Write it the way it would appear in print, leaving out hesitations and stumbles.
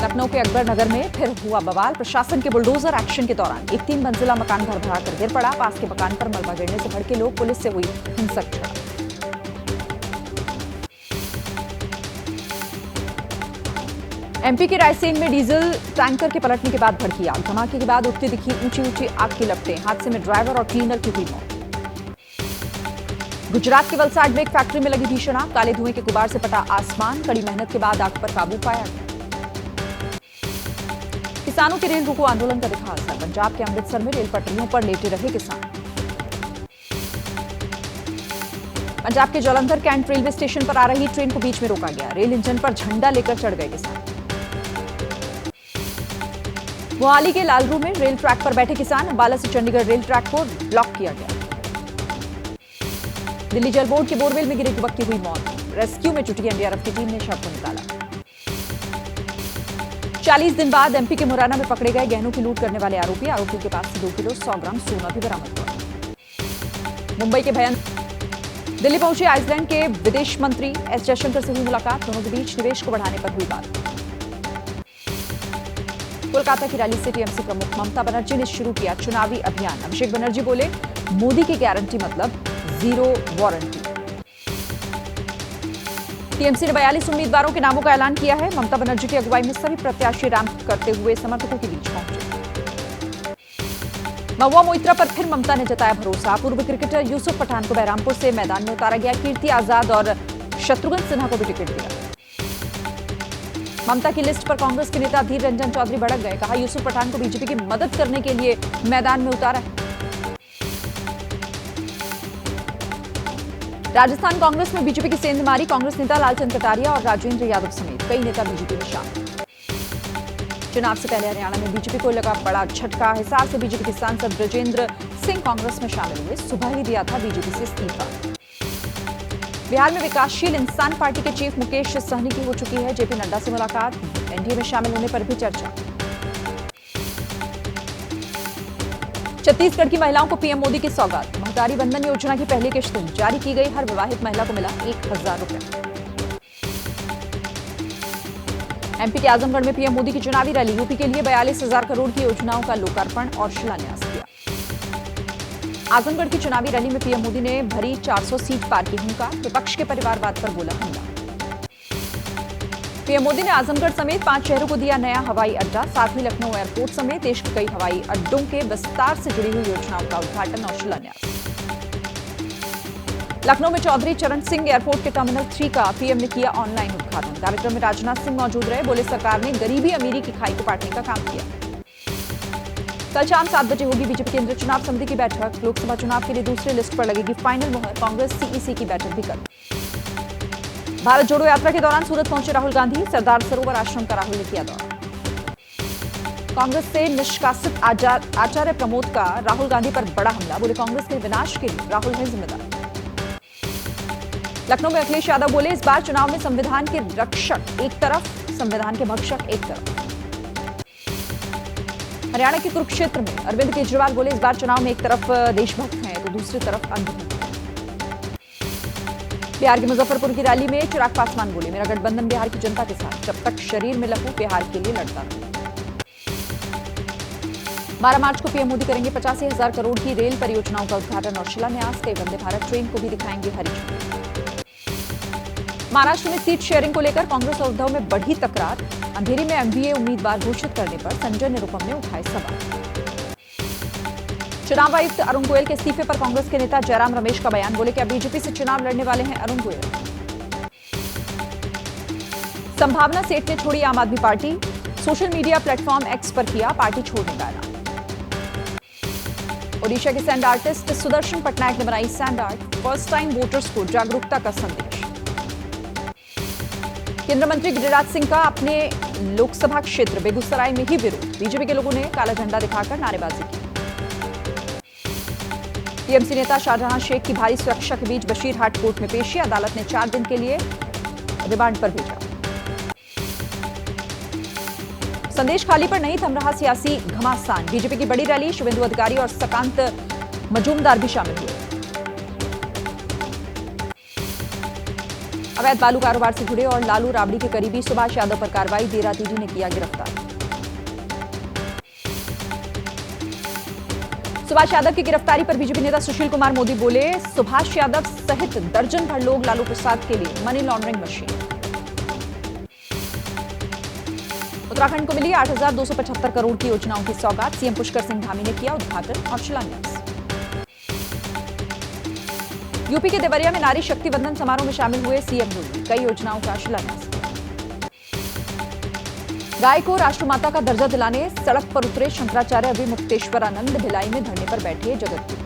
लखनऊ के अकबर नगर में फिर हुआ बवाल। प्रशासन के बुलडोजर एक्शन के दौरान एक 3 मंजिला मकान भरभरा कर गिर पड़ा। पास के मकान पर मलबा गिरने से भड़के लोग, पुलिस से हुई हिंसक झड़प। एमपी के रायसेन में डीजल टैंकर के पलटने के बाद भड़की आग। धमाके के बाद उठती दिखी ऊंची ऊंची आग की लपटें। हादसे में ड्राइवर और क्लीनर की हुई मौत। गुजरात के वलसाड में एक फैक्ट्री में लगी भीषण आग। काले धुएं के गुबार से पटा आसमान। कड़ी मेहनत के बाद आग पर काबू पाया गया। किसानों के रेल रोको आंदोलन का दिखा असर। पंजाब के अमृतसर में रेल पटरियों पर लेटे रहे किसान। पंजाब के जालंधर कैंट रेलवे स्टेशन पर आ रही ट्रेन को बीच में रोका गया। रेल इंजन पर झंडा लेकर चढ़ गए किसान। मोहाली के लालरू में रेल ट्रैक पर बैठे किसान। अंबाला से चंडीगढ़ रेल ट्रैक को ब्लॉक किया गया। दिल्ली जल बोर्ड के बोरवेल में गिरे युवक की हुई मौत। रेस्क्यू में जुटी एनडीआरएफ की टीम ने शव को निकाला। 40 दिन बाद एमपी के मुरैना में पकड़े गए गहनों की लूट करने वाले आरोपी के पास से 2 किलो 100 ग्राम सोना भी बरामद हुआ। मुंबई के दिल्ली पहुंचे आइसलैंड के विदेश मंत्री एस जयशंकर से हुई मुलाकात। दोनों के बीच निवेश को बढ़ाने पर हुई बात। कोलकाता की रैली से टीएमसी प्रमुख ममता बनर्जी ने शुरू किया चुनावी अभियान। अभिषेक बनर्जी बोले, मोदी की गारंटी मतलब जीरो वारंटी। टीएमसी ने 42 उम्मीदवारों के नामों का ऐलान किया है। ममता बनर्जी की अगुवाई में सभी प्रत्याशी रैंप करते हुए समर्थकों के बीच पहुंचे। महुआ मोइत्रा पर फिर ममता ने जताया भरोसा। पूर्व क्रिकेटर यूसुफ पठान को बहरामपुर से मैदान में उतारा गया। कीर्ति आजाद और शत्रुघ्न सिन्हा को भी टिकट दिया। ममता की लिस्ट पर कांग्रेस के नेता धीर रंजन चौधरी भड़क गए। कहा, यूसुफ पठान को बीजेपी की मदद करने के लिए मैदान में उतारा है। राजस्थान कांग्रेस में बीजेपी की सेंध मारी। कांग्रेस नेता लालचंद कटारिया और राजेंद्र यादव समेत कई नेता बीजेपी में शामिल। चुनाव से पहले हरियाणा में बीजेपी को लगा बड़ा झटका। हिसार से बीजेपी के सांसद ब्रजेंद्र सिंह कांग्रेस में शामिल हुए। सुबह ही दिया था बीजेपी से इस्तीफा। बिहार में विकासशील इंसान पार्टी के चीफ मुकेश सहनी की हो चुकी है जेपी नड्डा से मुलाकात। एनडीए में शामिल होने पर भी चर्चा। छत्तीसगढ़ की महिलाओं को पीएम मोदी की सौगात। महतारी बंधन योजना की पहली किश्त जारी की गई। हर विवाहित महिला को मिला 1000 रुपए। एमपी के आजमगढ़ में पीएम मोदी की चुनावी रैली। यूपी के लिए 42,000 करोड़ की योजनाओं का लोकार्पण और शिलान्यास किया। आजमगढ़ की चुनावी रैली में पीएम मोदी ने भरी 400 सीट पार की हुंकार। विपक्ष के परिवारवाद पर बोला हमला। पीएम मोदी ने आजमगढ़ समेत 5 शहरों को दिया नया हवाई अड्डा। साथ ही लखनऊ एयरपोर्ट समेत देश के कई हवाई अड्डों के विस्तार से जुड़ी हुई योजनाओं का उद्घाटन और शिलान्यास। लखनऊ में चौधरी चरण सिंह एयरपोर्ट के टर्मिनल 3 का पीएम ने किया ऑनलाइन उद्घाटन। कार्यक्रम में राजनाथ सिंह मौजूद रहे। बोले, सरकार ने गरीबी अमीरी की खाई को पाटने का काम किया। कल शाम 7 बजे होगी बीजेपी केंद्रीय चुनाव समिति की बैठक। लोकसभा चुनाव के लिए दूसरी लिस्ट पर लगेगी फाइनल मुहर। कांग्रेस सीईसी की बैठक भी कल। भारत जोड़ो यात्रा के दौरान सूरत पहुंचे राहुल गांधी। सरदार सरोवर आश्रम का राहुल ने किया दौरा। कांग्रेस से निष्कासित आचार्य प्रमोद का राहुल गांधी पर बड़ा हमला। बोले, कांग्रेस के विनाश के लिए राहुल है जिम्मेदार। लखनऊ में अखिलेश यादव बोले, इस बार चुनाव में संविधान के रक्षक एक तरफ, संविधान के भक्षक एक तरफ। हरियाणा के कुरुक्षेत्र में अरविंद केजरीवाल बोले, इस बार चुनाव में एक तरफ देशभक्त हैं तो दूसरी तरफ अंधभक्त। बिहार के मुजफ्फरपुर की रैली में चिराग पासवान बोले, मेरा गठबंधन बिहार की जनता के साथ, जब तक शरीर में लहू बिहार के लिए लड़ता रहूं। 12 मार्च को पीएम मोदी करेंगे 85,000 करोड़ की रेल परियोजनाओं का उद्घाटन और शिलान्यास। कई वंदे भारत ट्रेन को भी दिखाएंगे हरी झंडी। महाराष्ट्र में सीट शेयरिंग को लेकर कांग्रेस और उद्धव में बढ़ी तकरार। अंधेरी में एमवीए उम्मीदवार घोषित करने पर संजय निरुपम ने उठाए सवाल। चुनाव आयुक्त अरुण गोयल के इस्तीफे पर कांग्रेस के नेता जयराम रमेश का बयान। बोले, क्या बीजेपी से चुनाव लड़ने वाले हैं अरुण गोयल। संभावना सेठ ने छोड़ी आम आदमी party. Social media platform x पर किया पार्टी छोड़ने का ऐलान। ओडिशा के सैंड आर्टिस्ट सुदर्शन पटनायक ने बनाई sand art. First time voters को जागरूकता का संदेश। केंद्रीय मंत्री गिरिराज सिंह का अपने लोकसभा क्षेत्र बेगूसराय में ही विरोध। बीजेपी के लोगों ने काला झंडा दिखाकर नारेबाजी की। टीएमसी नेता शाहजहां शेख की भारी सुरक्षा के बीच बशीरहाट कोर्ट में पेशी। अदालत ने 4 दिन के लिए रिमांड पर भेजा। संदेश खाली पर नहीं थम रहा सियासी घमासान। बीजेपी की बड़ी रैली। शुभेंदु अधिकारी और सकांत मजूमदार भी शामिल हुए। अवैध बालू कारोबार से जुड़े और लालू राबड़ी के करीबी सुभाष यादव पर कार्रवाई, देरा डीजी ने किया गिरफ्तार। सुभाष यादव की गिरफ्तारी पर बीजेपी नेता सुशील कुमार मोदी बोले, सुभाष यादव सहित दर्जन भर लोग लालू प्रसाद के लिए मनी लॉन्ड्रिंग मशीन। उत्तराखंड को मिली 8,275 करोड़ की योजनाओं की सौगात, सीएम पुष्कर सिंह धामी ने किया उद्घाटन और शिलान्यास। यूपी के देवरिया में नारी शक्ति वंदन समारोह में शामिल हुए सीएम योगी, कई योजनाओं का शिलान्यास किया। गाय को राष्ट्रमाता का दर्जा दिलाने सड़क पर उतरे शंकराचार्य अभिमुक्तेश्वरानंद, भिलाई में धरने पर बैठे जगतगुरु।